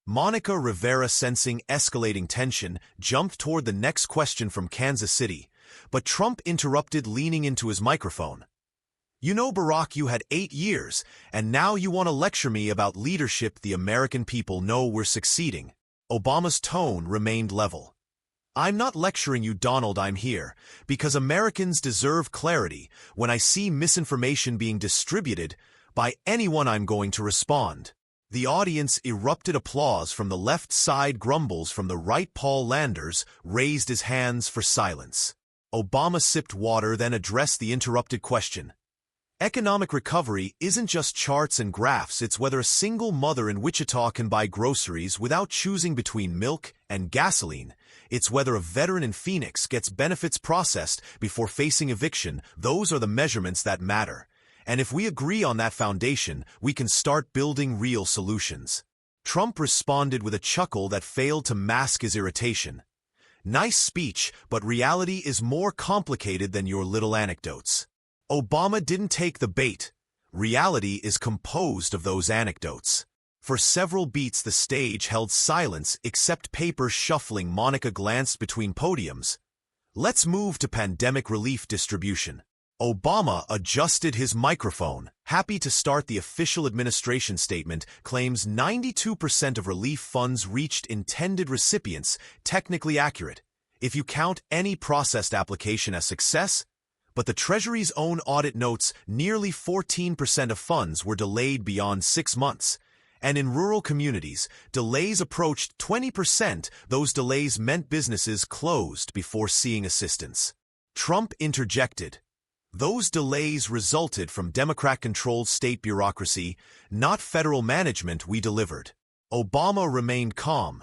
Monica Rivera, sensing escalating tension, jumped toward the next question from Kansas City, but Trump interrupted, leaning into his microphone. "You know, Barack, you had 8 years, and now you want to lecture me about leadership. The American people know we're succeeding." Obama's tone remained level. "I'm not lecturing you, Donald. I'm here because Americans deserve clarity. When I see misinformation being distributed by anyone, I'm going to respond." The audience erupted applause from the left side, grumbles from the right. Paul Landers raised his hands for silence. Obama sipped water, then addressed the interrupted question. "Economic recovery isn't just charts and graphs. It's whether a single mother in Wichita can buy groceries without choosing between milk and gasoline. It's whether a veteran in Phoenix gets benefits processed before facing eviction. Those are the measurements that matter. And if we agree on that foundation, we can start building real solutions." Trump responded with a chuckle that failed to mask his irritation. "Nice speech, but reality is more complicated than your little anecdotes." Obama didn't take the bait. Reality is composed of those anecdotes. For several beats, the stage held silence except paper shuffling. Monica glanced between podiums. "Let's move to pandemic relief distribution." Obama adjusted his microphone. "Happy to start. The official administration statement claims 92% of relief funds reached intended recipients, technically accurate, if you count any processed application as success. But the Treasury's own audit notes nearly 14% of funds were delayed beyond 6 months. And in rural communities, delays approached 20%. Those delays meant businesses closed before seeing assistance." Trump interjected. "Those delays resulted from Democrat-controlled state bureaucracy, not federal management. We delivered." Obama remained calm.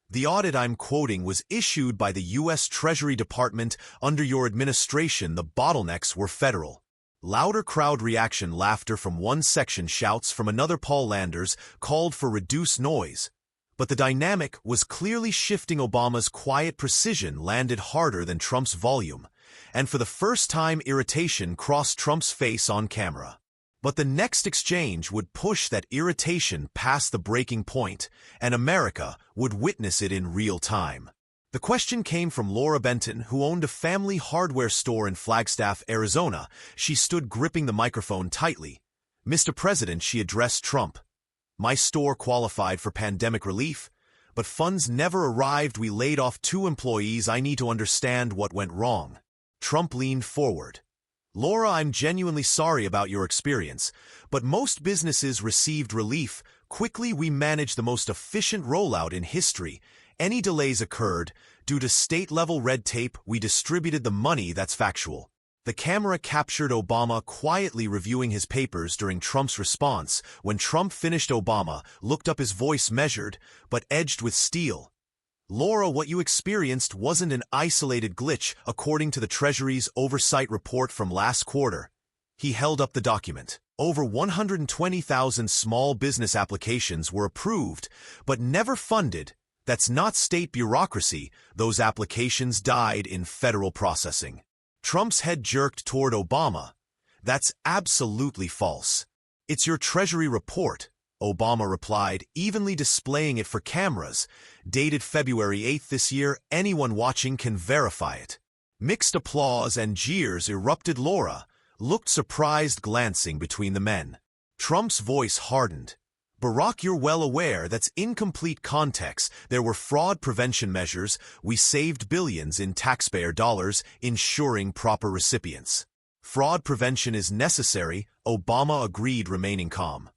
"The audit I'm quoting was issued by the U.S. Treasury Department under your administration. The bottlenecks were federal." Louder crowd reaction, laughter from one section, shouts from another. Paul Landers called for reduced noise. But the dynamic was clearly shifting. Obama's quiet precision landed harder than Trump's volume. And for the first time, irritation crossed Trump's face on camera. But the next exchange would push that irritation past the breaking point, and America would witness it in real time. The question came from Laura Benton, who owned a family hardware store in Flagstaff, Arizona. She stood gripping the microphone tightly. "Mr. President," she addressed Trump, "my store qualified for pandemic relief, but funds never arrived. We laid off 2 employees. I need to understand what went wrong." Trump leaned forward. "Laura, I'm genuinely sorry about your experience, but most businesses received relief quickly. We managed the most efficient rollout in history. Any delays occurred due to state-level red tape. We distributed the money. That's factual." The camera captured Obama quietly reviewing his papers during Trump's response. When Trump finished, Obama looked up, his voice measured but edged with steel. "Laura, what you experienced wasn't an isolated glitch, according to the Treasury's oversight report from last quarter." He held up the document. "Over 120,000 small business applications were approved, but never funded. That's not state bureaucracy. Those applications died in federal processing." Trump's head jerked toward Obama. "That's absolutely false." "It's your Treasury report," Obama replied, evenly displaying it for cameras. "Dated February 8 this year. Anyone watching can verify it." Mixed applause and jeers erupted. Laura looked surprised, glancing between the men. Trump's voice hardened. "Barack, you're well aware that's incomplete context. There were fraud prevention measures. We saved billions in taxpayer dollars, ensuring proper recipients." "Fraud prevention is necessary," Obama agreed, remaining calm.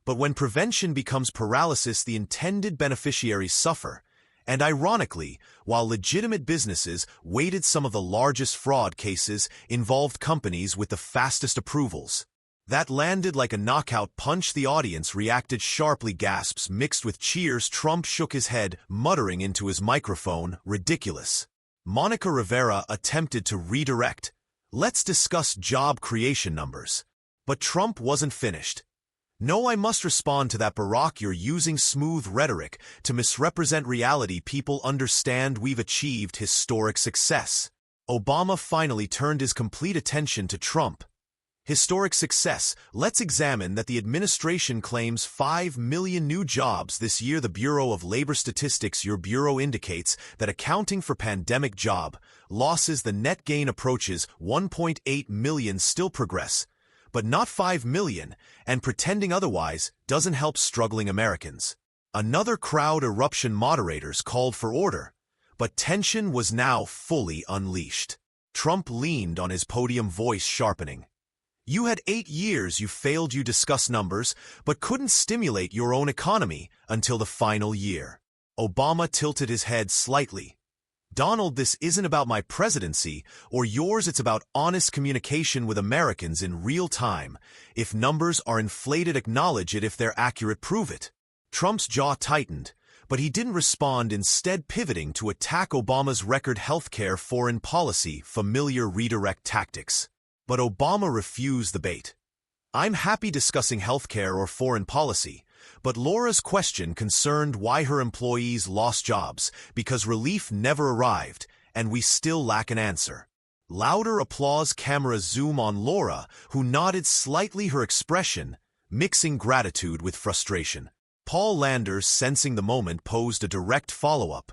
"But when prevention becomes paralysis, the intended beneficiaries suffer." And ironically, while legitimate businesses weighted, some of the largest fraud cases involved companies with the fastest approvals. That landed like a knockout punch. The audience reacted sharply, gasps mixed with cheers. Trump shook his head, muttering into his microphone, "Ridiculous." Monica Rivera attempted to redirect. "Let's discuss job creation numbers." But Trump wasn't finished. "No, I must respond to that, Barack. You're using smooth rhetoric to misrepresent reality. People understand we've achieved historic success." Obama finally turned his complete attention to Trump. Historic success. Let's examine that the administration claims 5 million new jobs this year. The Bureau of Labor Statistics, your bureau, indicates that accounting for pandemic job losses, the net gain approaches 1.8 million. Still progress, but not 5 million, and pretending otherwise doesn't help struggling Americans. Another crowd eruption. Moderators called for order, but tension was now fully unleashed. Trump leaned on his podium, voice sharpening. You had 8 years. You failed. You discuss numbers, but couldn't stimulate your own economy until the final year. Obama tilted his head slightly. Donald, this isn't about my presidency or yours. It's about honest communication with Americans in real time. If numbers are inflated, acknowledge it. If they're accurate, prove it. Trump's jaw tightened, but he didn't respond, instead pivoting to attack Obama's record healthcare, foreign policy, familiar redirect tactics. But Obama refused the bait. I'm happy discussing healthcare or foreign policy, but Laura's question concerned why her employees lost jobs, because relief never arrived, and we still lack an answer. Louder applause. Cameras zoom on Laura, who nodded slightly, her expression mixing gratitude with frustration. Paul Landers, sensing the moment, posed a direct follow-up.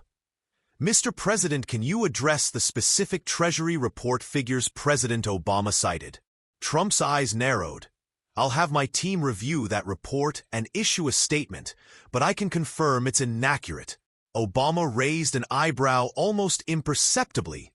Mr. President, can you address the specific Treasury report figures President Obama cited? Trump's eyes narrowed. I'll have my team review that report and issue a statement, but I can confirm it's inaccurate. Obama raised an eyebrow almost imperceptibly.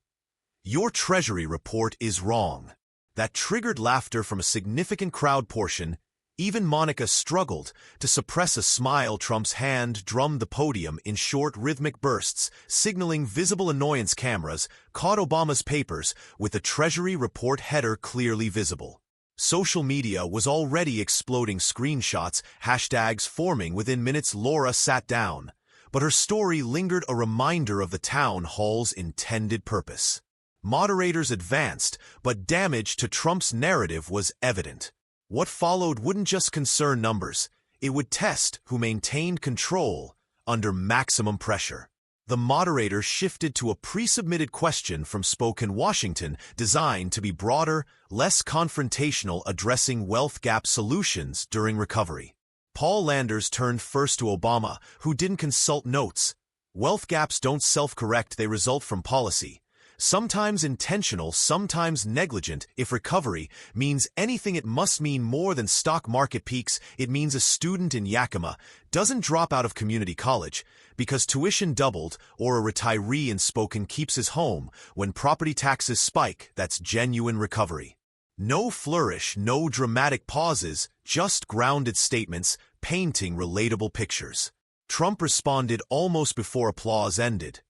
Your Treasury report is wrong. That triggered laughter from a significant crowd portion. Even Monica struggled to suppress a smile. Trump's hand drummed the podium in short, rhythmic bursts, signaling visible annoyance. Cameras caught Obama's papers, with the Treasury report header clearly visible. Social media was already exploding, screenshots, hashtags forming within minutes. Laura sat down, but her story lingered, a reminder of the town hall's intended purpose. Moderators advanced, but damage to Trump's narrative was evident. What followed wouldn't just concern numbers, it would test who maintained control under maximum pressure. The moderator shifted to a pre-submitted question from Spokane, Washington, designed to be broader, less confrontational, addressing wealth gap solutions during recovery. Paul Landers turned first to Obama, who didn't consult notes. Wealth gaps don't self-correct, they result from policy. Sometimes intentional, sometimes negligent. If recovery means anything, it must mean more than stock market peaks. It means a student in Yakima doesn't drop out of community college because tuition doubled, or a retiree in Spokane keeps his home when property taxes spike. That's genuine recovery. No flourish, no dramatic pauses, just grounded statements, painting relatable pictures. Trump responded almost before applause ended.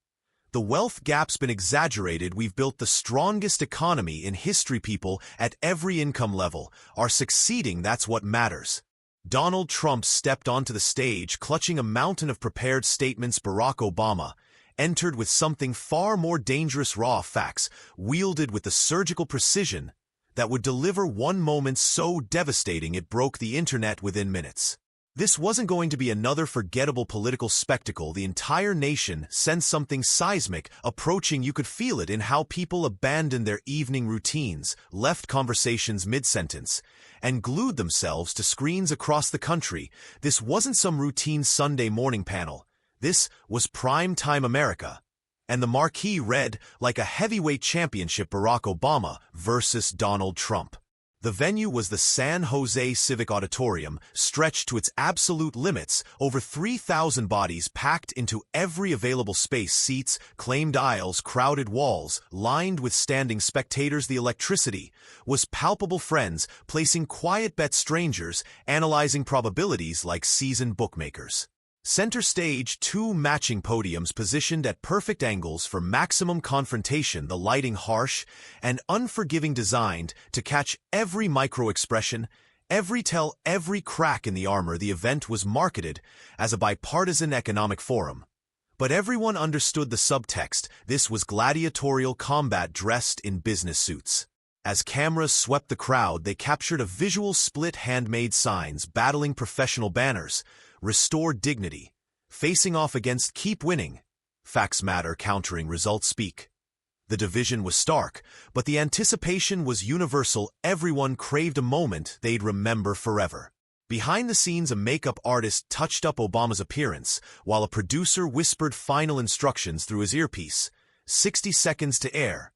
The wealth gap's been exaggerated. We've built the strongest economy in history. People at every income level are succeeding. That's what matters. Donald Trump stepped onto the stage, clutching a mountain of prepared statements. Barack Obama entered with something far more dangerous, raw facts, wielded with the surgical precision that would deliver one moment so devastating it broke the internet within minutes. This wasn't going to be another forgettable political spectacle. The entire nation sensed something seismic approaching. You could feel it in how people abandoned their evening routines, left conversations mid-sentence, and glued themselves to screens across the country. This wasn't some routine Sunday morning panel. This was prime-time America. And the marquee read like a heavyweight championship: Barack Obama versus Donald Trump. The venue was the San Jose Civic Auditorium, stretched to its absolute limits, over 3,000 bodies packed into every available space, seats, claimed aisles, crowded walls, lined with standing spectators. The electricity was palpable. Friends placing quiet bets, strangers analyzing probabilities like seasoned bookmakers. Center stage, 2 matching podiums positioned at perfect angles for maximum confrontation, the lighting harsh and unforgiving, designed to catch every micro-expression, every tell, every crack in the armor. The event was marketed as a bipartisan economic forum, but everyone understood the subtext. This was gladiatorial combat dressed in business suits. As cameras swept the crowd, they captured a visual split: handmade signs battling professional banners. Restore dignity, facing off against keep winning. Facts matter, countering results speak. The division was stark, but the anticipation was universal. Everyone craved a moment they'd remember forever. Behind the scenes, a makeup artist touched up Obama's appearance, while a producer whispered final instructions through his earpiece. 60 seconds to air.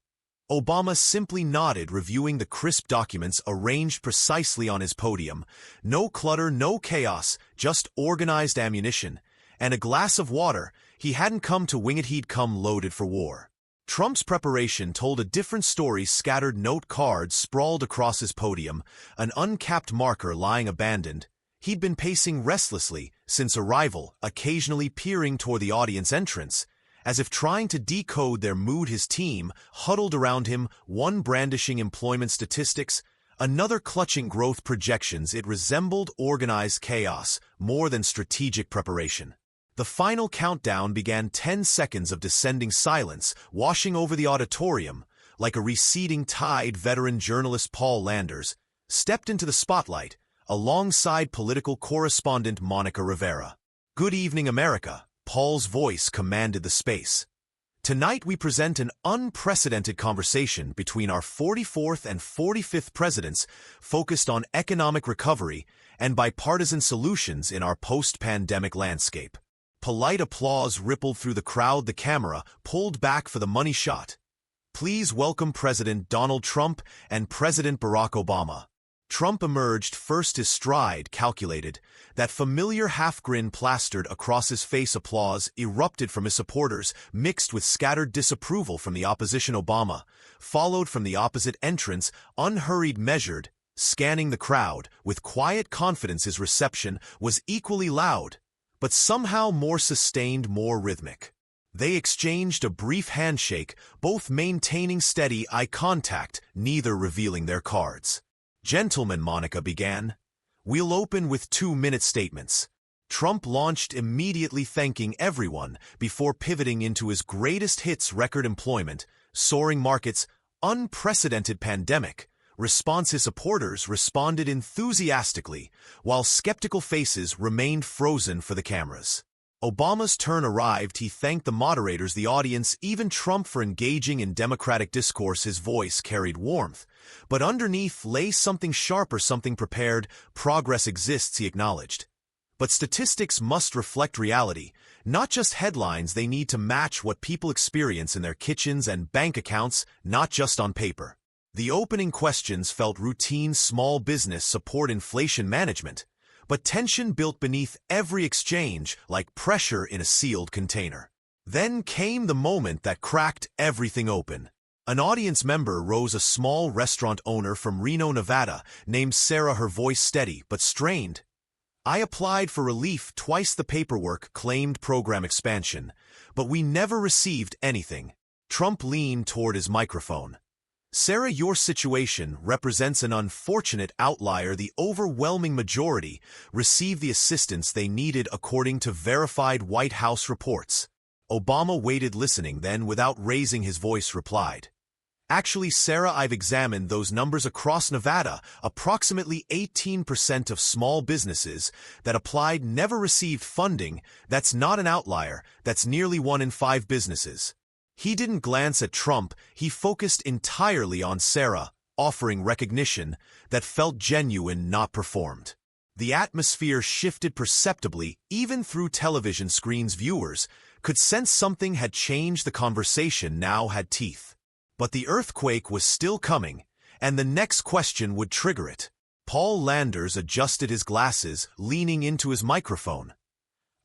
Obama simply nodded, reviewing the crisp documents arranged precisely on his podium. No clutter, no chaos, just organized ammunition. And a glass of water. He hadn't come to wing it, he'd come loaded for war. Trump's preparation told a different story. Scattered note cards sprawled across his podium, an uncapped marker lying abandoned. He'd been pacing restlessly since arrival, occasionally peering toward the audience entrance, as if trying to decode their mood. His team huddled around him, one brandishing employment statistics, another clutching growth projections. It resembled organized chaos more than strategic preparation. The final countdown began. 10 seconds of descending silence, washing over the auditorium. Like a receding tide, veteran journalist Paul Landers stepped into the spotlight, alongside political correspondent Monica Rivera. "Good evening, America," Paul's voice commanded the space. "Tonight we present an unprecedented conversation between our 44th and 45th presidents, focused on economic recovery and bipartisan solutions in our post-pandemic landscape." Polite applause rippled through the crowd. The camera pulled back for the money shot. "Please welcome President Donald Trump and President Barack Obama." Trump emerged first, his stride calculated, that familiar half-grin plastered across his face. Applause erupted from his supporters, mixed with scattered disapproval from the opposition. Obama followed from the opposite entrance, unhurried, measured, scanning the crowd with quiet confidence. His reception was equally loud, but somehow more sustained, more rhythmic. They exchanged a brief handshake, both maintaining steady eye contact, neither revealing their cards. "Gentlemen," Monica began, "we'll open with 2-minute statements." Trump launched immediately, thanking everyone before pivoting into his greatest hits: record employment, soaring markets, unprecedented pandemic response. His supporters responded enthusiastically, while skeptical faces remained frozen for the cameras. Obama's turn arrived. He thanked the moderators, the audience, even Trump for engaging in democratic discourse. His voice carried warmth, but underneath lay something sharper, something prepared. "Progress exists," he acknowledged. "But statistics must reflect reality, not just headlines. They need to match what people experience in their kitchens and bank accounts, not just on paper." The opening questions felt routine: small business support, inflation management. But tension built beneath every exchange, like pressure in a sealed container. Then came the moment that cracked everything open. An audience member rose, a small restaurant owner from Reno, Nevada, named Sarah, her voice steady but strained. "I applied for relief twice the paperwork claimed program expansion, but we never received anything." Trump leaned toward his microphone. "Sarah, your situation represents an unfortunate outlier. The overwhelming majority received the assistance they needed, according to verified White House reports." Obama waited, listening, then, without raising his voice, replied, "Actually, Sarah, I've examined those numbers across Nevada. Approximately 18% of small businesses that applied never received funding. That's not an outlier. That's nearly 1 in 5 businesses." He didn't glance at Trump. He focused entirely on Sarah, offering recognition that felt genuine, not performed. The atmosphere shifted perceptibly. Even through television screens, viewers could sense something had changed. The conversation now had teeth. But the earthquake was still coming, and the next question would trigger it. Paul Landers adjusted his glasses, leaning into his microphone.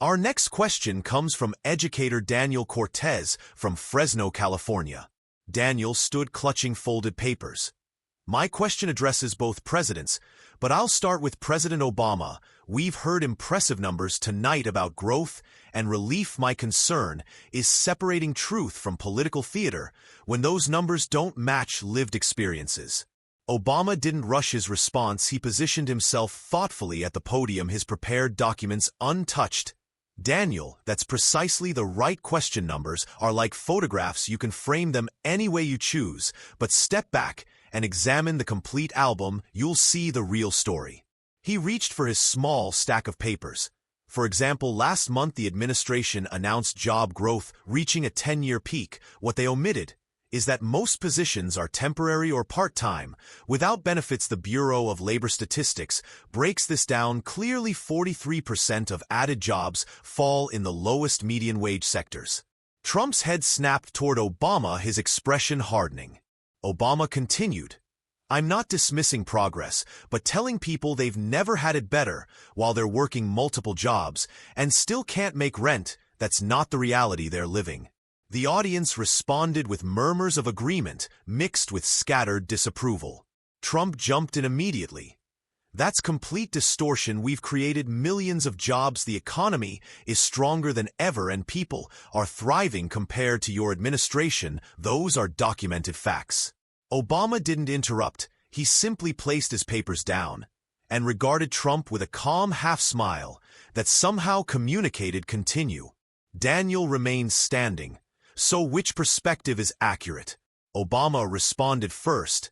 "Our next question comes from educator Daniel Cortez from Fresno, California." Daniel stood clutching folded papers. "My question addresses both presidents, but I'll start with President Obama. We've heard impressive numbers tonight about growth and relief. My concern is separating truth from political theater when those numbers don't match lived experiences." Obama didn't rush his response. He positioned himself thoughtfully at the podium, his prepared documents untouched. "Daniel, that's precisely the right question. Numbers are like photographs. You can frame them any way you choose, but step back and examine the complete album. You'll see the real story." He reached for his small stack of papers. "For example, last month the administration announced job growth reaching a 10-year peak. What they omitted is that most positions are temporary or part-time, without benefits. The Bureau of Labor Statistics breaks this down clearly. 43% of added jobs fall in the lowest median wage sectors. Trump's head snapped toward Obama, his expression hardening. Obama continued, "I'm not dismissing progress, but telling people they've never had it better while they're working multiple jobs and still can't make rent, that's not the reality they're living." The audience responded with murmurs of agreement mixed with scattered disapproval. Trump jumped in immediately. "That's complete distortion. We've created millions of jobs. The economy is stronger than ever and people are thriving compared to your administration. Those are documented facts." Obama didn't interrupt. He simply placed his papers down and regarded Trump with a calm half-smile that somehow communicated continue. Daniel remained standing. "So which perspective is accurate?" Obama responded first.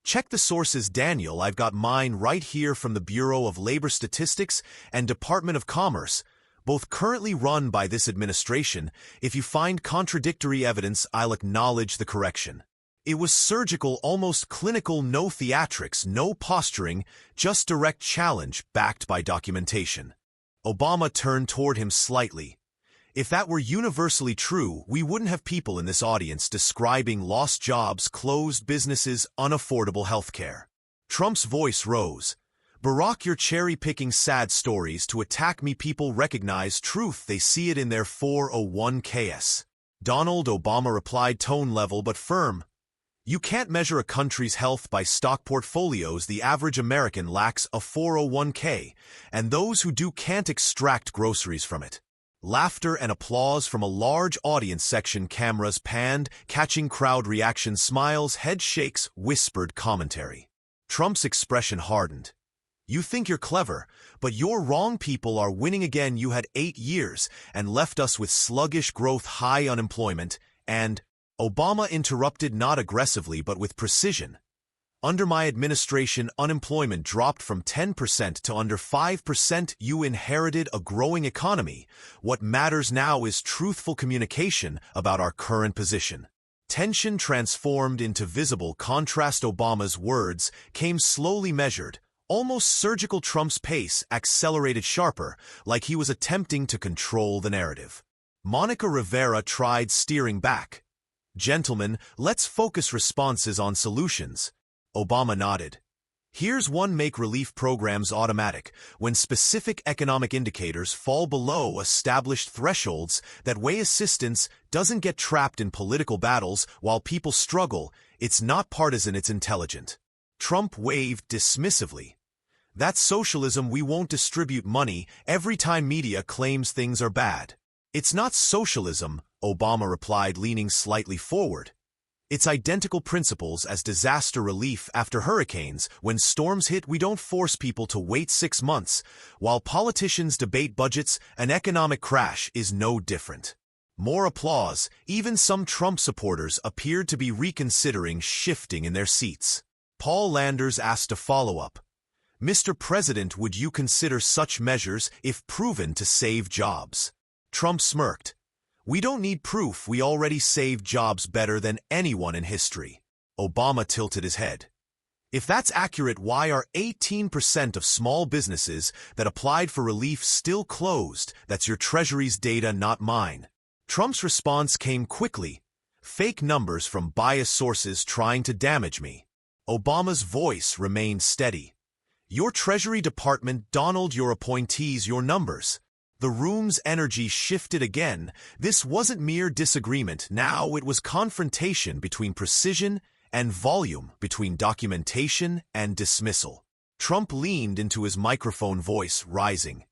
"Check the sources, Daniel. I've got mine right here from the Bureau of Labor Statistics and Department of Commerce, both currently run by this administration. If you find contradictory evidence, I'll acknowledge the correction." It was surgical, almost clinical, no theatrics, no posturing, just direct challenge backed by documentation. Obama turned toward him slightly. "If that were universally true, we wouldn't have people in this audience describing lost jobs, closed businesses, unaffordable health care." Trump's voice rose. "Barack, you're cherry-picking sad stories to attack me. People recognize truth. They see it in their 401ks. Donald," Obama replied, tone level but firm. "You can't measure a country's health by stock portfolios. The average American lacks a 401k, and those who do can't extract groceries from it." Laughter and applause from a large audience section. Cameras panned, catching crowd reaction. Smiles, head shakes, whispered commentary. Trump's expression hardened. "You think you're clever, but you're wrong. People are winning again. You had 8 years and left us with sluggish growth, high unemployment, and—" Obama interrupted, not aggressively but with precision. "Under my administration, unemployment dropped from 10% to under 5%. You inherited a growing economy. What matters now is truthful communication about our current position." Tension transformed into visible contrast. Obama's words came slowly, measured, almost surgical. Trump's pace accelerated sharper, like he was attempting to control the narrative. Monica Rivera tried steering back. "Gentlemen, let's focus responses on solutions." Obama nodded. "Here's one: make relief programs automatic. When specific economic indicators fall below established thresholds, that way assistance doesn't get trapped in political battles while people struggle. It's not partisan, it's intelligent." Trump waved dismissively. "That's socialism. We won't distribute money every time media claims things are bad." "It's not socialism," Obama replied, leaning slightly forward. "It's identical principles as disaster relief after hurricanes. When storms hit, we don't force people to wait 6 months. While politicians debate budgets, an economic crash is no different." More applause. Even some Trump supporters appeared to be reconsidering, shifting in their seats. Paul Landers asked a follow-up. "Mr. President, would you consider such measures if proven to save jobs?" Trump smirked. "We don't need proof. We already saved jobs better than anyone in history." Obama tilted his head. "If that's accurate, why are 18% of small businesses that applied for relief still closed? That's your Treasury's data, not mine." Trump's response came quickly. "Fake numbers from biased sources trying to damage me." Obama's voice remained steady. "Your Treasury Department, Donald, your appointees, your numbers." The room's energy shifted again. This wasn't mere disagreement. Now it was confrontation between precision and volume, between documentation and dismissal. Trump leaned into his microphone, voice rising.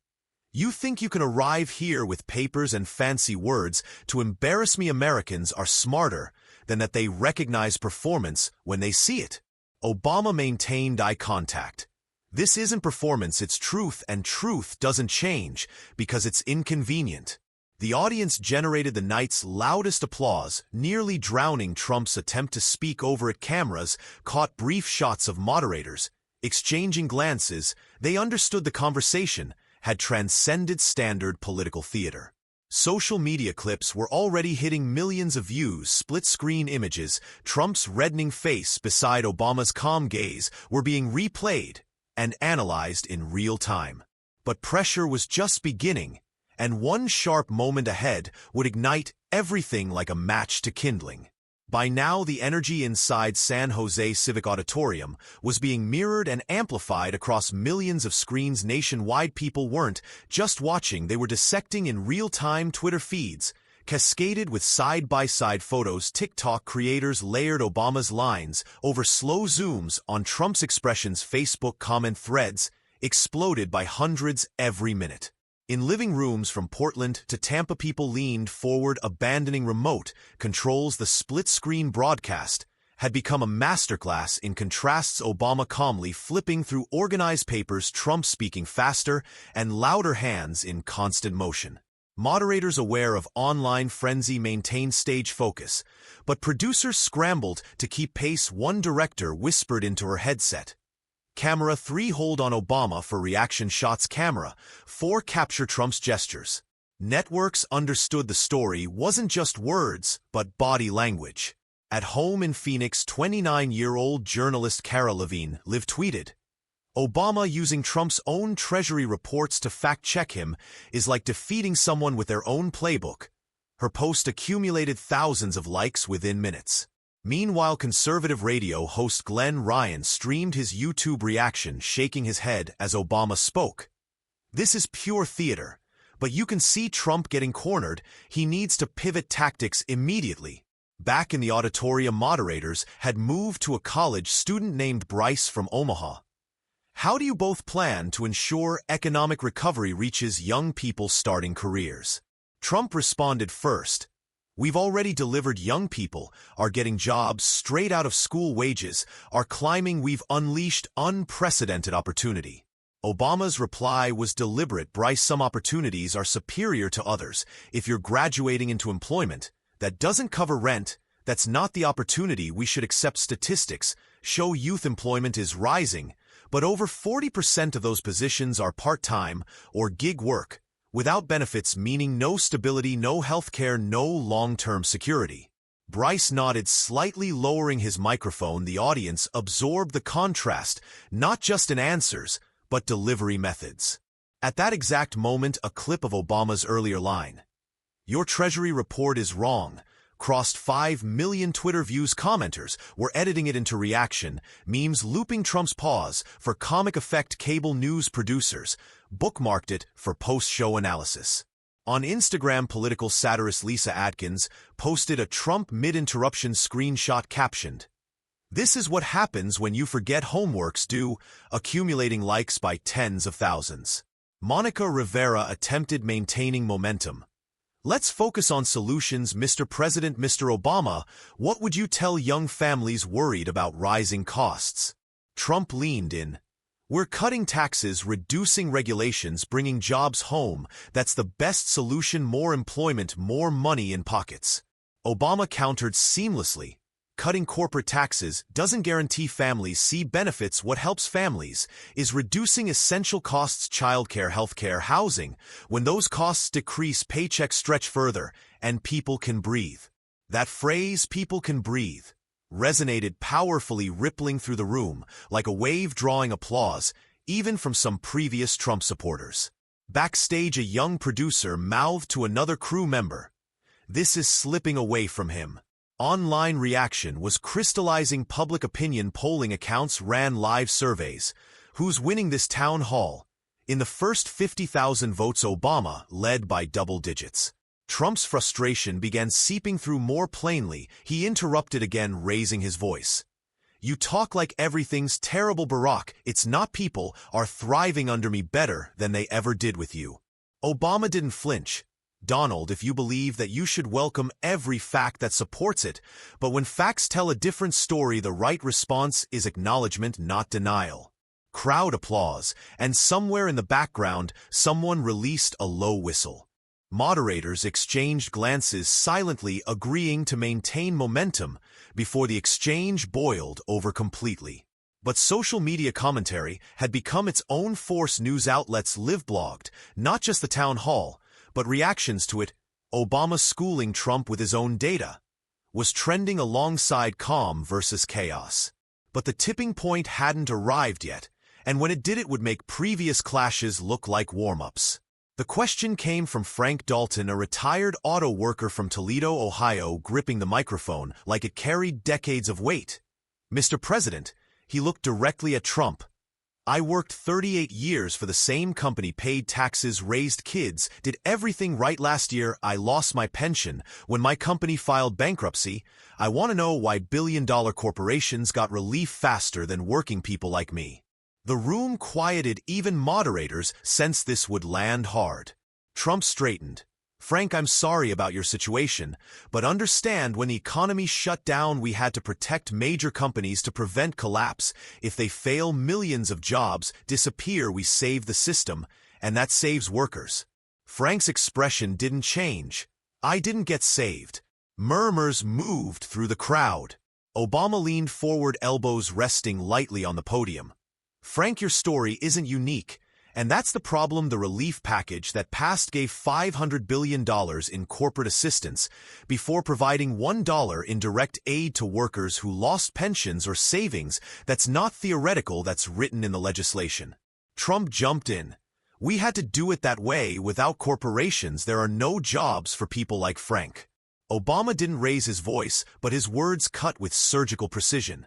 "You think you can arrive here with papers and fancy words to embarrass me? Americans are smarter than that. They recognize performance when they see it." Obama maintained eye contact. "This isn't performance, it's truth, and truth doesn't change because it's inconvenient." The audience generated the night's loudest applause, nearly drowning Trump's attempt to speak over it. Cameras caught brief shots of moderators exchanging glances. They understood the conversation had transcended standard political theater. Social media clips were already hitting millions of views. Split-screen images, Trump's reddening face beside Obama's calm gaze, were being replayed and analyzed in real time. But pressure was just beginning, and one sharp moment ahead would ignite everything like a match to kindling. By now, the energy inside San Jose Civic Auditorium was being mirrored and amplified across millions of screens nationwide. People weren't just watching, they were dissecting in real-time. Twitter feeds cascaded with side-by-side photos. TikTok creators layered Obama's lines over slow zooms on Trump's expressions. Facebook comment threads exploded by hundreds every minute. In living rooms from Portland to Tampa, people leaned forward, abandoning remote controls. The split-screen broadcast had become a masterclass in contrasts. Obama calmly flipping through organized papers, Trump speaking faster and louder, hands in constant motion. Moderators, aware of online frenzy, maintained stage focus, but producers scrambled to keep pace. One director whispered into her headset, "Camera 3, hold on Obama for reaction shots. Camera 4, capture Trump's gestures." Networks understood the story wasn't just words, but body language. At home in Phoenix, 29-year-old journalist Cara Levine Liv tweeted, "Obama using Trump's own Treasury reports to fact-check him is like defeating someone with their own playbook." Her post accumulated thousands of likes within minutes. Meanwhile, conservative radio host Glenn Ryan streamed his YouTube reaction, shaking his head as Obama spoke. "This is pure theater, but you can see Trump getting cornered. He needs to pivot tactics immediately." Back in the auditorium, moderators had moved to a college student named Bryce from Omaha. "How do you both plan to ensure economic recovery reaches young people starting careers?" Trump responded first, "We've already delivered. Young people are getting jobs straight out of school. Wages are climbing. We've unleashed unprecedented opportunity." Obama's reply was deliberate. "Bryce, some opportunities are superior to others. If you're graduating into employment that doesn't cover rent, that's not the opportunity. We should accept statistics show youth employment is rising, but over 40% of those positions are part-time or gig work, without benefits, meaning no stability, no health care, no long-term security." Bryce nodded, slightly lowering his microphone. The audience absorbed the contrast, not just in answers, but delivery methods. At that exact moment, a clip of Obama's earlier line, "Your Treasury report is wrong," crossed 5 million Twitter views. Commenters were editing it into reaction, memes looping Trump's pause for comic effect. Cable news producers bookmarked it for post-show analysis. On Instagram, political satirist Lisa Atkins posted a Trump mid-interruption screenshot captioned, "This is what happens when you forget homework's due," accumulating likes by tens of thousands. Monica Rivera attempted maintaining momentum. "Let's focus on solutions, Mr. President. Mr. Obama, what would you tell young families worried about rising costs?" Trump leaned in, "We're cutting taxes, reducing regulations, bringing jobs home. That's the best solution. More employment, more money in pockets." Obama countered seamlessly, "Cutting corporate taxes doesn't guarantee families see benefits. What helps families is reducing essential costs, childcare, healthcare, housing. When those costs decrease, paychecks stretch further, and people can breathe." That phrase, "people can breathe," resonated powerfully, rippling through the room like a wave, drawing applause, even from some previous Trump supporters. Backstage, a young producer mouthed to another crew member, "This is slipping away from him." Online reaction was crystallizing. Public opinion polling accounts ran live surveys. Who's winning this town hall? In the first 50,000 votes, Obama led by double digits. Trump's frustration began seeping through more plainly. He interrupted again, raising his voice. "You talk like everything's terrible, Barack. It's not. People are thriving under me better than they ever did with you." Obama didn't flinch. "Donald, if you believe that, you should welcome every fact that supports it. But when facts tell a different story, the right response is acknowledgement, not denial." Crowd applause, and somewhere in the background, someone released a low whistle. Moderators exchanged glances, silently agreeing to maintain momentum before the exchange boiled over completely. But social media commentary had become its own force. News outlets live blogged not just the town hall, but reactions to it, Obama schooling Trump with his own data, was trending alongside calm versus chaos. But the tipping point hadn't arrived yet, and when it did it would make previous clashes look like warm-ups. The question came from Frank Dalton, a retired auto worker from Toledo, Ohio, gripping the microphone like it carried decades of weight. "Mr. President," he looked directly at Trump. "I worked 38 years for the same company, paid taxes, raised kids, did everything right last year. I lost my pension when my company filed bankruptcy. I want to know why billion-dollar corporations got relief faster than working people like me." The room quieted. Even moderators sensed this would land hard. Trump straightened. "Frank, I'm sorry about your situation, but understand when the economy shut down, we had to protect major companies to prevent collapse. If they fail, millions of jobs disappear. We save the system, and that saves workers." Frank's expression didn't change. "I didn't get saved." Murmurs moved through the crowd. Obama leaned forward, elbows resting lightly on the podium. "Frank, your story isn't unique. And that's the problem. The relief package that passed gave $500 billion in corporate assistance before providing $1 in direct aid to workers who lost pensions or savings. That's not theoretical, that's written in the legislation." Trump jumped in. "We had to do it that way. Without corporations, there are no jobs for people like Frank." Obama didn't raise his voice, but his words cut with surgical precision.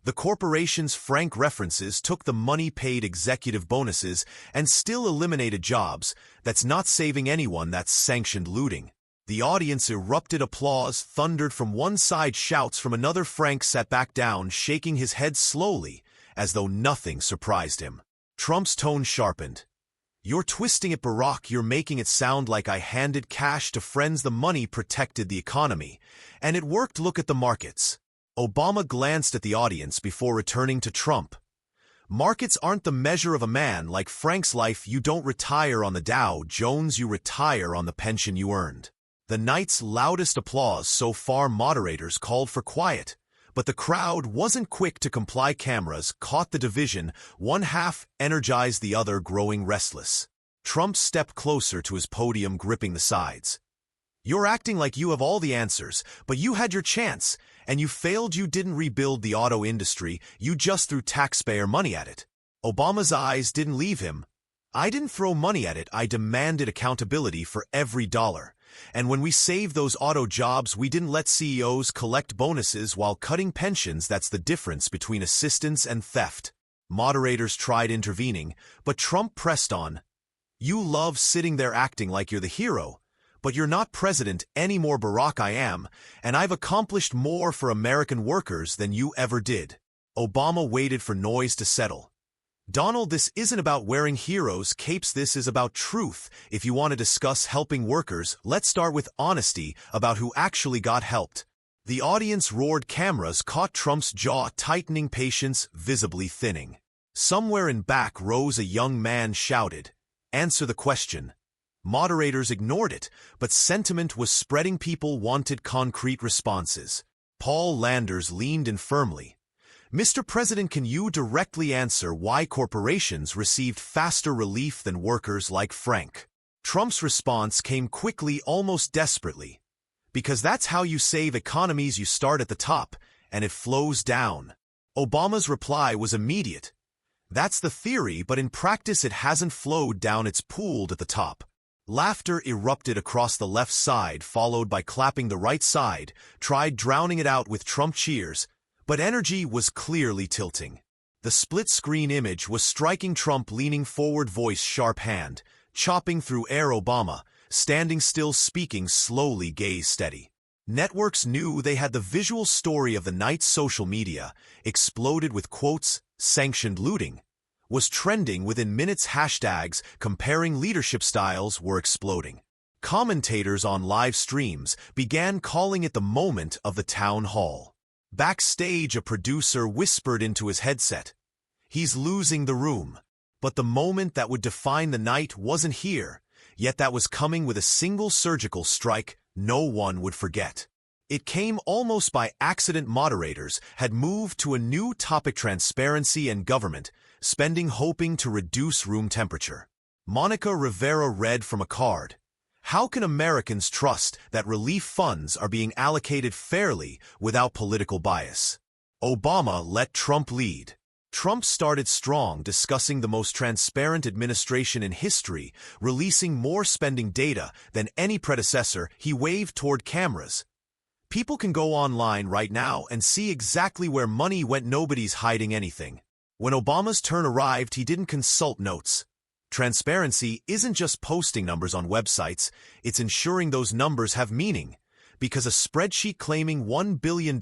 "The corporations Frank references took the money, paid executive bonuses, and still eliminated jobs. That's not saving anyone, that's sanctioned looting." The audience erupted. Applause thundered from one side, shouts from another. Frank sat back down, shaking his head slowly, as though nothing surprised him. Trump's tone sharpened. "You're twisting it, Barack. You're making it sound like I handed cash to friends. The money protected the economy, and it worked. Look at the markets." Obama glanced at the audience before returning to Trump. "Markets aren't the measure of a man like Frank's life. You don't retire on the Dow Jones, you retire on the pension you earned." The night's loudest applause so far. Moderators called for quiet, but the crowd wasn't quick to comply. Cameras caught the division, one half energized, the other growing restless. Trump stepped closer to his podium, gripping the sides. "You're acting like you have all the answers, but you had your chance, and you failed. You didn't rebuild the auto industry, you just threw taxpayer money at it." Obama's eyes didn't leave him. "I didn't throw money at it, I demanded accountability for every dollar. And when we saved those auto jobs, we didn't let CEOs collect bonuses while cutting pensions. That's the difference between assistance and theft." Moderators tried intervening, but Trump pressed on. "You love sitting there acting like you're the hero. But you're not president anymore, Barack. I am, and I've accomplished more for American workers than you ever did." Obama waited for noise to settle. "Donald, this isn't about wearing heroes' capes. This is about truth. If you want to discuss helping workers, let's start with honesty about who actually got helped." The audience roared. Cameras caught Trump's jaw tightening, patience visibly thinning. Somewhere in back rows a young man shouted, "Answer the question." Moderators ignored it, but sentiment was spreading. People wanted concrete responses. Paul Landers leaned in firmly. "Mr. President, can you directly answer why corporations received faster relief than workers like Frank?" Trump's response came quickly, almost desperately. "Because that's how you save economies. You start at the top, and it flows down." Obama's reply was immediate. "That's the theory, but in practice it hasn't flowed down, it's pooled at the top." Laughter erupted across the left side, followed by clapping. The right side tried drowning it out with Trump cheers, but energy was clearly tilting. The split-screen image was striking. Trump leaning forward, voice sharp, hand chopping through air. Obama standing still, speaking slowly, gaze steady. Networks knew they had the visual story of the night. Social media exploded with quotes. Sanctioned looting was trending within minutes. Hashtags comparing leadership styles were exploding. Commentators on live streams began calling it the moment of the town hall. Backstage, a producer whispered into his headset, "He's losing the room." But the moment that would define the night wasn't here, yet that was coming with a single surgical strike no one would forget. It came almost by accident. Moderators had moved to a new topic: transparency and government spending, hoping to reduce room temperature. Monica Rivera read from a card. How can Americans trust that relief funds are being allocated fairly without political bias? Obama let Trump lead. Trump started strong, discussing the most transparent administration in history, releasing more spending data than any predecessor. He waved toward cameras. People can go online right now and see exactly where money went. Nobody's hiding anything. When Obama's turn arrived, he didn't consult notes. Transparency isn't just posting numbers on websites, it's ensuring those numbers have meaning. Because a spreadsheet claiming $1 billion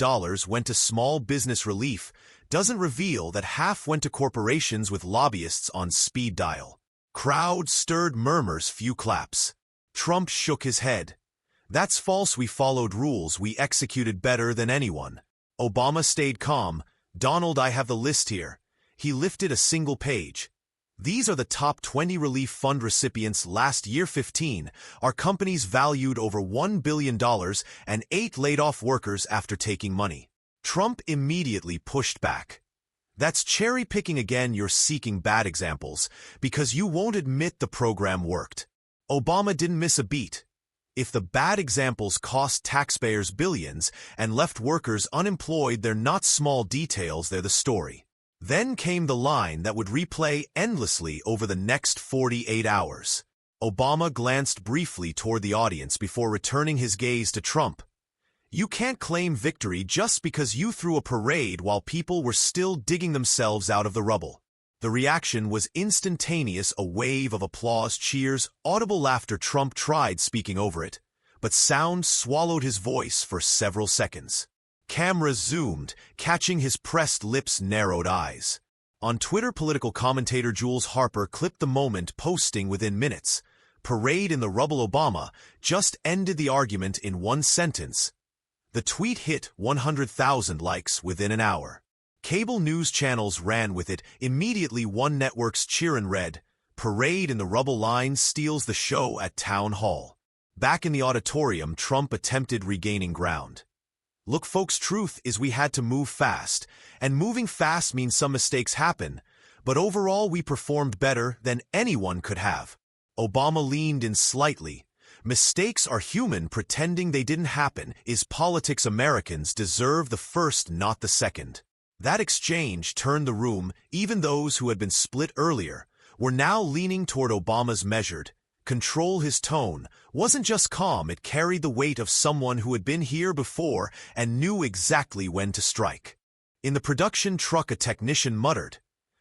went to small business relief doesn't reveal that half went to corporations with lobbyists on speed dial. Crowd stirred murmurs, few claps. Trump shook his head. That's false. We followed rules. We executed better than anyone. Obama stayed calm. Donald, I have the list here. He lifted a single page. These are the top 20 relief fund recipients last year. 15 are companies valued over $1 billion and 8 laid off workers after taking money. Trump immediately pushed back. That's cherry-picking again. You're seeking bad examples because you won't admit the program worked. Obama didn't miss a beat. If the bad examples cost taxpayers billions and left workers unemployed, they're not small details, they're the story. Then came the line that would replay endlessly over the next 48 hours. Obama glanced briefly toward the audience before returning his gaze to Trump. You can't claim victory just because you threw a parade while people were still digging themselves out of the rubble. The reaction was instantaneous, a wave of applause, cheers, audible laughter. Trump tried speaking over it, but sound swallowed his voice for several seconds. Cameras zoomed, catching his pressed lips, narrowed eyes. On Twitter, political commentator Jules Harper clipped the moment, posting within minutes. Parade in the rubble. Obama just ended the argument in one sentence. The tweet hit 100,000 likes within an hour. Cable news channels ran with it. Immediately, one network's cheerin' read, "Parade in the rubble line steals the show at Town Hall." Back in the auditorium, Trump attempted regaining ground. Look, folks, truth is we had to move fast, and moving fast means some mistakes happen, but overall we performed better than anyone could have. Obama leaned in slightly. Mistakes are human. Pretending they didn't happen is politics. Americans deserve the first, not the second. That exchange turned the room. Even those who had been split earlier were now leaning toward Obama's measured control. His tone wasn't just calm, it carried the weight of someone who had been here before and knew exactly when to strike. In the production truck, a technician muttered,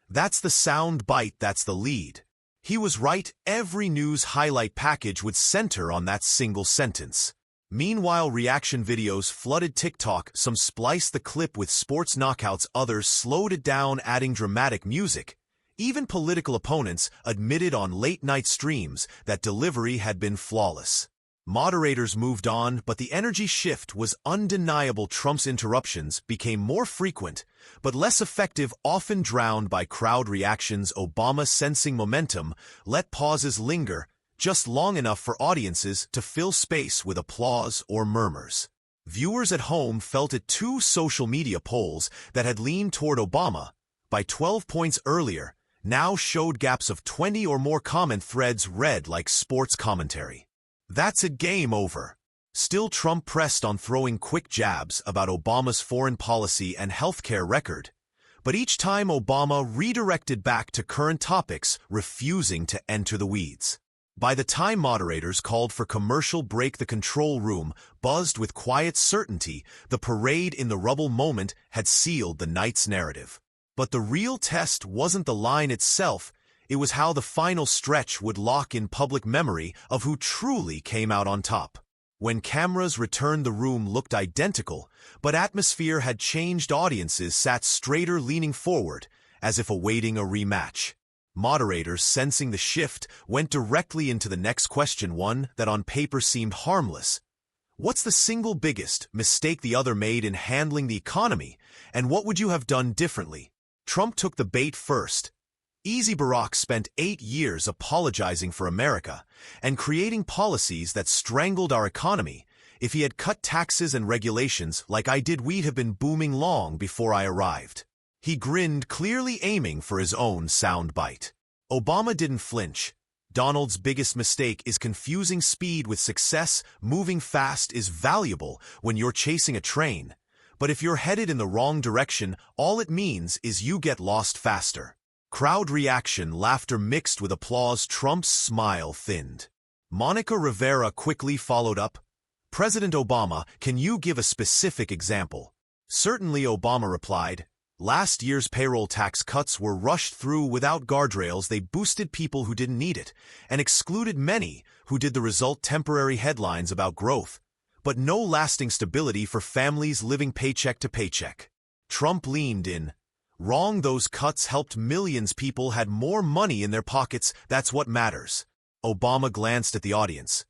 "That's the sound bite, that's the lead." He was right. Every news highlight package would center on that single sentence. Meanwhile, reaction videos flooded TikTok. Some spliced the clip with sports knockouts, others slowed it down, adding dramatic music. Even political opponents admitted on late-night streams that delivery had been flawless. Moderators moved on, but the energy shift was undeniable. Trump's interruptions became more frequent, but less effective, often drowned by crowd reactions. Obama, sensing momentum, let pauses linger, just long enough for audiences to fill space with applause or murmurs. Viewers at home felt it too. Social media polls that had leaned toward Obama by 12 points earlier now showed gaps of 20 or more. Comment threads read like sports commentary. That's it, game over. Still, Trump pressed on, throwing quick jabs about Obama's foreign policy and healthcare record. But each time Obama redirected back to current topics, refusing to enter the weeds. By the time moderators called for commercial break, the control room buzzed with quiet certainty. The parade in the rubble moment had sealed the night's narrative. But the real test wasn't the line itself, it was how the final stretch would lock in public memory of who truly came out on top. When cameras returned, the room looked identical, but atmosphere had changed. Audiences sat straighter, leaning forward, as if awaiting a rematch. Moderators, sensing the shift, went directly into the next question, one that on paper seemed harmless. What's the single biggest mistake the other made in handling the economy, and what would you have done differently? Trump took the bait first. Easy. Barack spent 8 years apologizing for America and creating policies that strangled our economy. If he had cut taxes and regulations like I did, we'd have been booming long before I arrived. He grinned, clearly aiming for his own soundbite. Obama didn't flinch. McDonald's biggest mistake is confusing speed with success. Moving fast is valuable when you're chasing a train, but if you're headed in the wrong direction, all it means is you get lost faster. Crowd reaction, laughter mixed with applause. Trump's smile thinned. Monica Rivera quickly followed up. President Obama, can you give a specific example? Certainly, Obama replied. Last year's payroll tax cuts were rushed through without guardrails. They boosted people who didn't need it, and excluded many who did. The result, temporary headlines about growth, but no lasting stability for families living paycheck to paycheck. Trump leaned in. Wrong, those cuts helped millions. People had more money in their pockets. That's what matters. Obama glanced at the audience.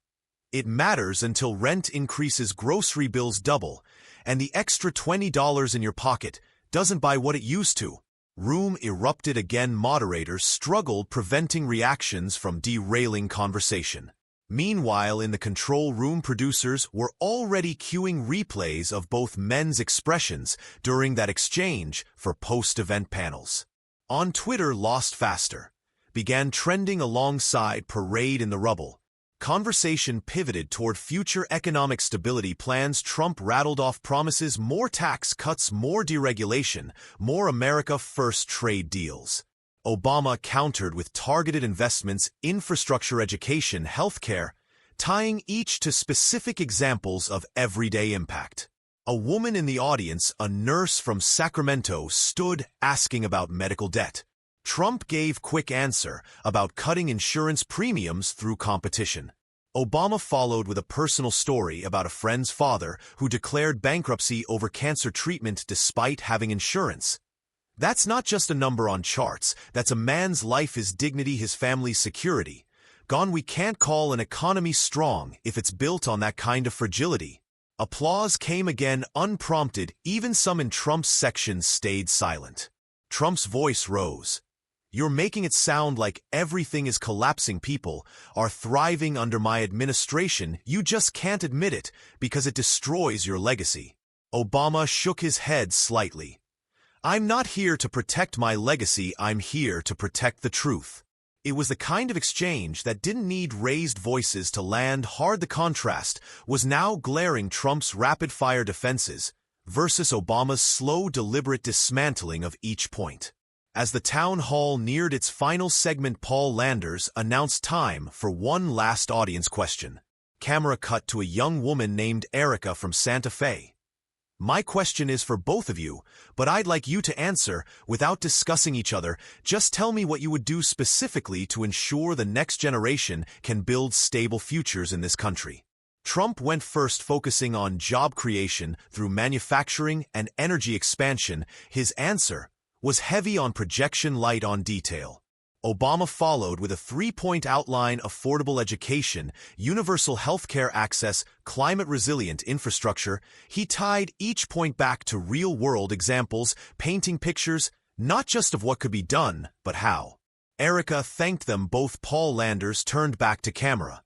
It matters until rent increases, grocery bills double, and the extra $20 in your pocket doesn't buy what it used to. Room erupted again. Moderators struggled, preventing reactions from derailing conversation. Meanwhile, in the control room, producers were already cueing replays of both men's expressions during that exchange for post-event panels. On Twitter, "Lost Faster" began trending alongside "Parade in the Rubble." Conversation pivoted toward future economic stability plans. Trump rattled off promises: more tax cuts, more deregulation, more America First trade deals. Obama countered with targeted investments, infrastructure, education, healthcare, tying each to specific examples of everyday impact. A woman in the audience, a nurse from Sacramento, stood asking about medical debt. Trump gave quick answer about cutting insurance premiums through competition. Obama followed with a personal story about a friend's father who declared bankruptcy over cancer treatment despite having insurance. That's not just a number on charts, that's a man's life, his dignity, his family's security. Gone. We can't call an economy strong if it's built on that kind of fragility. Applause came again, unprompted. Even some in Trump's section stayed silent. Trump's voice rose. You're making it sound like everything is collapsing. People are thriving under my administration. You just can't admit it because it destroys your legacy. Obama shook his head slightly. I'm not here to protect my legacy. I'm here to protect the truth. It was the kind of exchange that didn't need raised voices to land hard. The contrast was now glaring: Trump's rapid-fire defenses versus Obama's slow, deliberate dismantling of each point. As the town hall neared its final segment, Paul Landers announced time for one last audience question. Camera cut to a young woman named Erica from Santa Fe. My question is for both of you, but I'd like you to answer without discussing each other. Just tell me what you would do specifically to ensure the next generation can build stable futures in this country. Trump went first, focusing on job creation through manufacturing and energy expansion. His answer was heavy on projection, light on detail. Obama followed with a three-point outline: affordable education, universal healthcare access, climate-resilient infrastructure. He tied each point back to real-world examples, painting pictures not just of what could be done, but how. Erica thanked them both. Paul Landers turned back to camera.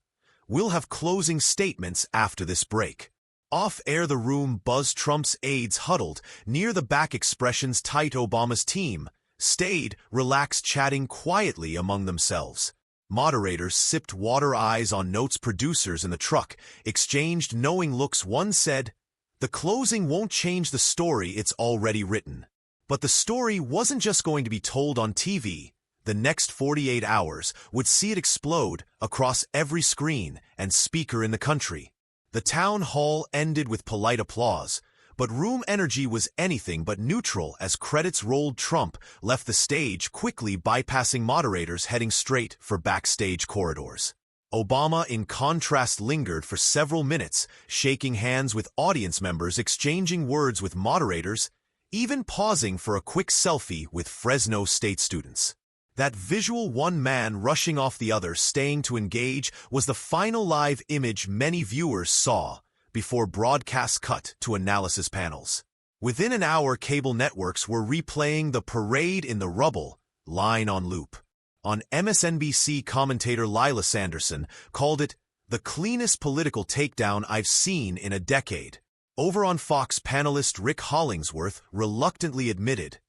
We'll have closing statements after this break. Off-air, the room buzzed. Trump's aides huddled near the back, expressions tight. Obama's team stayed relaxed, chatting quietly among themselves. Moderators sipped water, eyes on notes. Producers in the truck exchanged knowing looks. One said, "The closing won't change the story, it's already written." But the story wasn't just going to be told on TV. The next 48 hours would see it explode across every screen and speaker in the country. The town hall ended with polite applause, but room energy was anything but neutral as credits rolled. Trump left the stage quickly, bypassing moderators, heading straight for backstage corridors. Obama, in contrast, lingered for several minutes, shaking hands with audience members, exchanging words with moderators, even pausing for a quick selfie with Fresno State students. That visual, one man rushing off the other, staying to engage, was the final live image many viewers saw before broadcasts cut to analysis panels. Within an hour, cable networks were replaying the Parade in the Rubble line on loop. On MSNBC, commentator Lila Sanderson called it the cleanest political takedown I've seen in a decade. Over on Fox, panelist Rick Hollingsworth reluctantly admitted,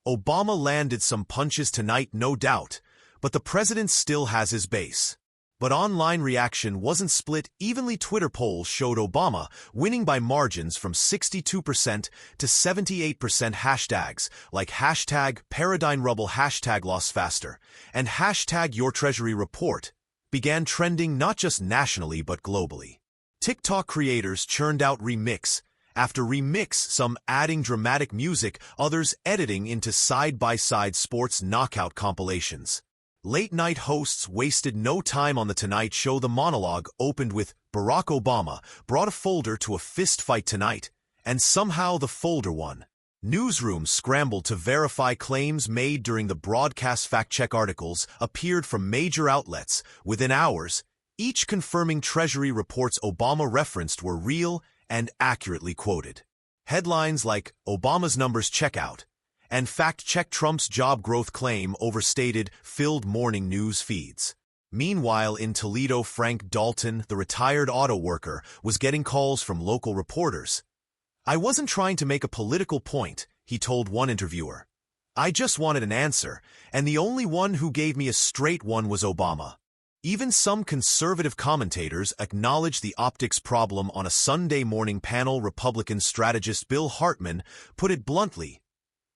Obama landed some punches tonight, no doubt, but the president still has his base. But online reaction wasn't split evenly. Twitter polls showed Obama winning by margins from 62% to 78%. Hashtags like hashtag Paradigm Rubble, hashtag Lost Faster, and hashtag Your Treasury Report began trending not just nationally but globally. TikTok creators churned out remix after remix, some adding dramatic music, others editing into side-by-side sports knockout compilations. Late-night hosts wasted no time on The Tonight Show. The monologue opened with Barack Obama brought a folder to a fist fight tonight, and somehow the folder won. Newsrooms scrambled to verify claims made during the broadcast. Fact-check articles appeared from major outlets within hours, each confirming Treasury reports Obama referenced were real and accurately quoted. Headlines like Obama's numbers check out and fact-check Trump's job growth claim overstated filled morning news feeds. Meanwhile, in Toledo, Frank Dalton, the retired auto worker, was getting calls from local reporters. "I wasn't trying to make a political point," he told one interviewer. "I just wanted an answer, and the only one who gave me a straight one was Obama." Even some conservative commentators acknowledged the optics problem on a Sunday morning panel. Republican strategist Bill Hartman put it bluntly,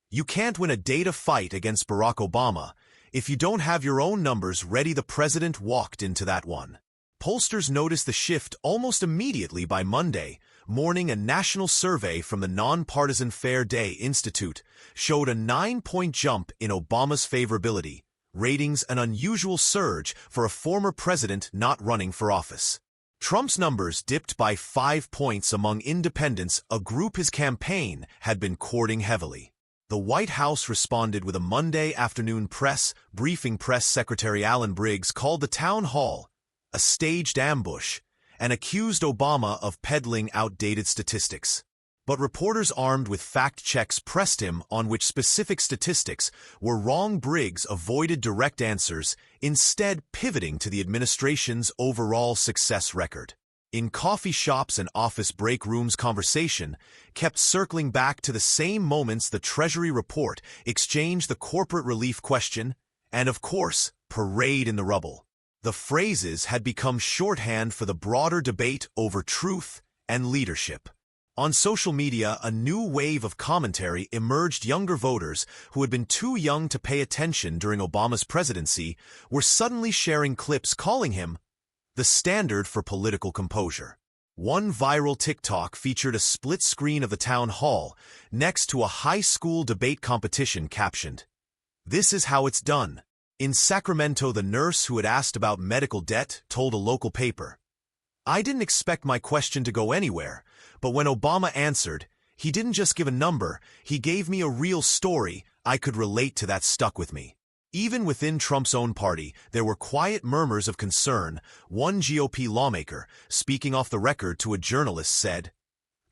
"You can't win a data fight against Barack Obama if you don't have your own numbers ready." The president walked into that one. Pollsters noticed the shift almost immediately. By Monday morning, a national survey from the nonpartisan Fair Day Institute showed a 9-point jump in Obama's favorability ratings, an unusual surge for a former president not running for office. Trump's numbers dipped by 5 points among independents, a group his campaign had been courting heavily. The White House responded with a Monday afternoon press briefing. Press Secretary Alan Briggs called the town hall a staged ambush and accused Obama of peddling outdated statistics. But reporters armed with fact checks pressed him on which specific statistics were wrong. Briggs avoided direct answers, instead pivoting to the administration's overall success record. In coffee shops and office break rooms, conversation kept circling back to the same moments: the Treasury report, exchange, the corporate relief question, and of course, parade in the rubble. The phrases had become shorthand for the broader debate over truth and leadership. On social media, a new wave of commentary emerged. Younger voters who had been too young to pay attention during Obama's presidency were suddenly sharing clips calling him the standard for political composure. One viral TikTok featured a split screen of the town hall next to a high school debate competition captioned, "This is how it's done." In Sacramento, the nurse who had asked about medical debt told a local paper, "I didn't expect my question to go anywhere, but when Obama answered, he didn't just give a number, he gave me a real story. I could relate to that, stuck with me." Even within Trump's own party, there were quiet murmurs of concern. One GOP lawmaker, speaking off the record to a journalist, said,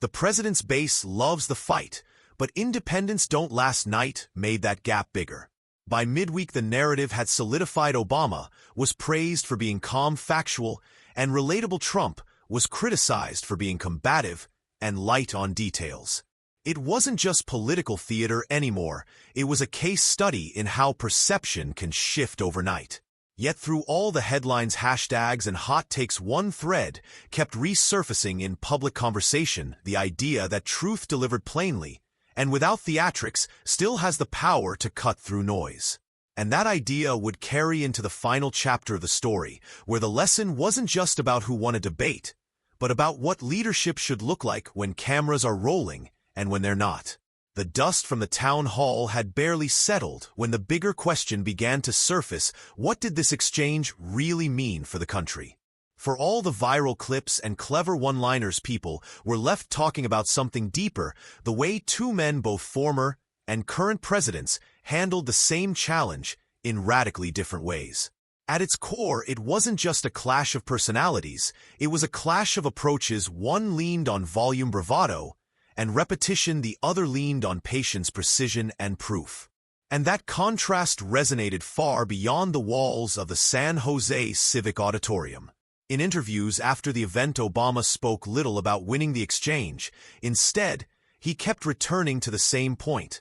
"The president's base loves the fight, but independents don't." Last night made that gap bigger. By midweek, the narrative had solidified. Obama was praised for being calm, factual, and relatable. Trump was criticized for being combative and light on details. It wasn't just political theater anymore, it was a case study in how perception can shift overnight. Yet through all the headlines, hashtags, and hot takes, one thread kept resurfacing in public conversation: the idea that truth delivered plainly and without theatrics still has the power to cut through noise. And that idea would carry into the final chapter of the story, where the lesson wasn't just about who won a debate, but about what leadership should look like when cameras are rolling and when they're not. The dust from the town hall had barely settled when the bigger question began to surface: what did this exchange really mean for the country? For all the viral clips and clever one-liners, people were left talking about something deeper: the way two men, both former and current presidents, handled the same challenge in radically different ways. At its core, it wasn't just a clash of personalities, it was a clash of approaches. One leaned on volume, bravado, and repetition; the other leaned on patience, precision, and proof. And that contrast resonated far beyond the walls of the San Jose Civic Auditorium. In interviews after the event, Obama spoke little about winning the exchange. Instead, he kept returning to the same point.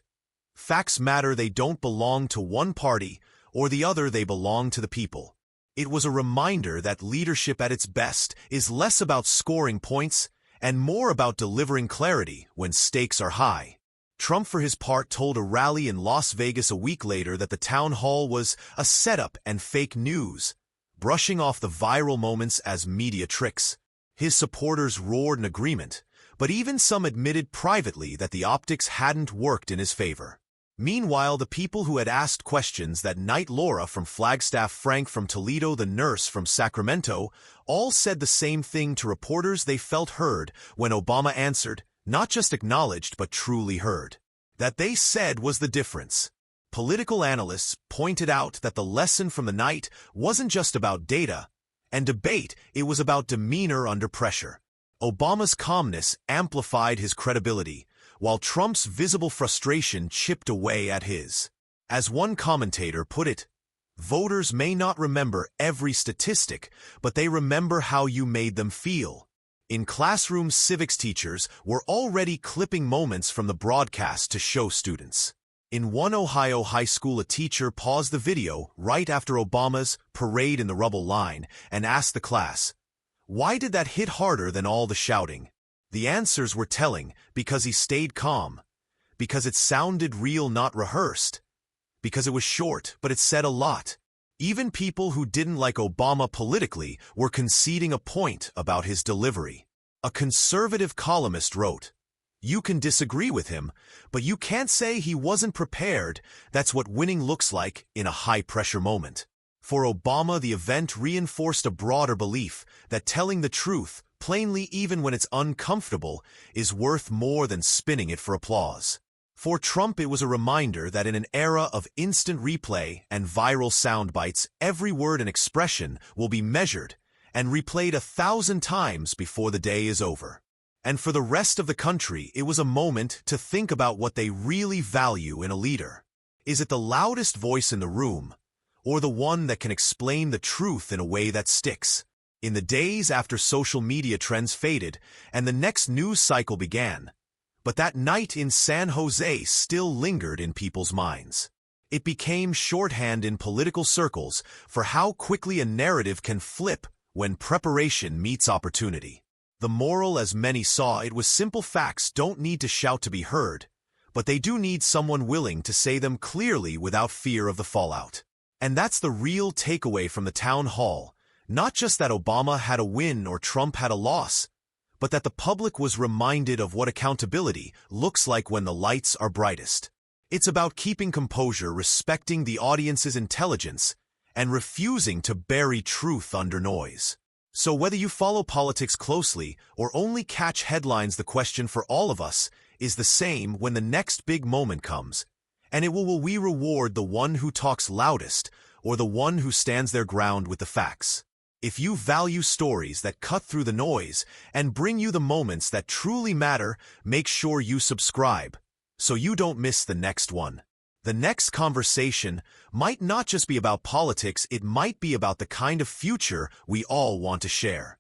Facts matter. They don't belong to one party or the other, they belong to the people. It was a reminder that leadership at its best is less about scoring points and more about delivering clarity when stakes are high. Trump, for his part, told a rally in Las Vegas a week later that the town hall was a setup and fake news, brushing off the viral moments as media tricks. His supporters roared in agreement, but even some admitted privately that the optics hadn't worked in his favor. Meanwhile, the people who had asked questions that night, Laura from Flagstaff, Frank from Toledo, the nurse from Sacramento, all said the same thing to reporters. They felt heard when Obama answered, not just acknowledged but truly heard. That they said was the difference. Political analysts pointed out that the lesson from the night wasn't just about data and debate, it was about demeanor under pressure. Obama's calmness amplified his credibility, while Trump's visible frustration chipped away at his. As one commentator put it, voters may not remember every statistic, but they remember how you made them feel. In classrooms, civics teachers were already clipping moments from the broadcast to show students. In one Ohio high school, a teacher paused the video right after Obama's parade in the rubble line and asked the class, "Why did that hit harder than all the shouting?" The answers were telling: because he stayed calm, because it sounded real, not rehearsed, because it was short, but it said a lot. Even people who didn't like Obama politically were conceding a point about his delivery. A conservative columnist wrote, "You can disagree with him, but you can't say he wasn't prepared. That's what winning looks like in a high-pressure moment." For Obama, the event reinforced a broader belief that telling the truth, plainly even when it's uncomfortable, is worth more than spinning it for applause. For Trump, it was a reminder that in an era of instant replay and viral sound bites, every word and expression will be measured and replayed 1,000 times before the day is over. And for the rest of the country, it was a moment to think about what they really value in a leader. Is it the loudest voice in the room, or the one that can explain the truth in a way that sticks? In the days after social media trends faded and the next news cycle began, but that night in San Jose still lingered in people's minds. It became shorthand in political circles for how quickly a narrative can flip when preparation meets opportunity. The moral, as many saw it, was simple: facts don't need to shout to be heard, but they do need someone willing to say them clearly without fear of the fallout. And that's the real takeaway from the town hall, not just that Obama had a win or Trump had a loss, but that the public was reminded of what accountability looks like when the lights are brightest. It's about keeping composure, respecting the audience's intelligence, and refusing to bury truth under noise. So whether you follow politics closely or only catch headlines, the question for all of us is the same when the next big moment comes. And it will we reward the one who talks loudest or the one who stands their ground with the facts? If you value stories that cut through the noise and bring you the moments that truly matter, make sure you subscribe so you don't miss the next one. The next conversation might not just be about politics, it might be about the kind of future we all want to share.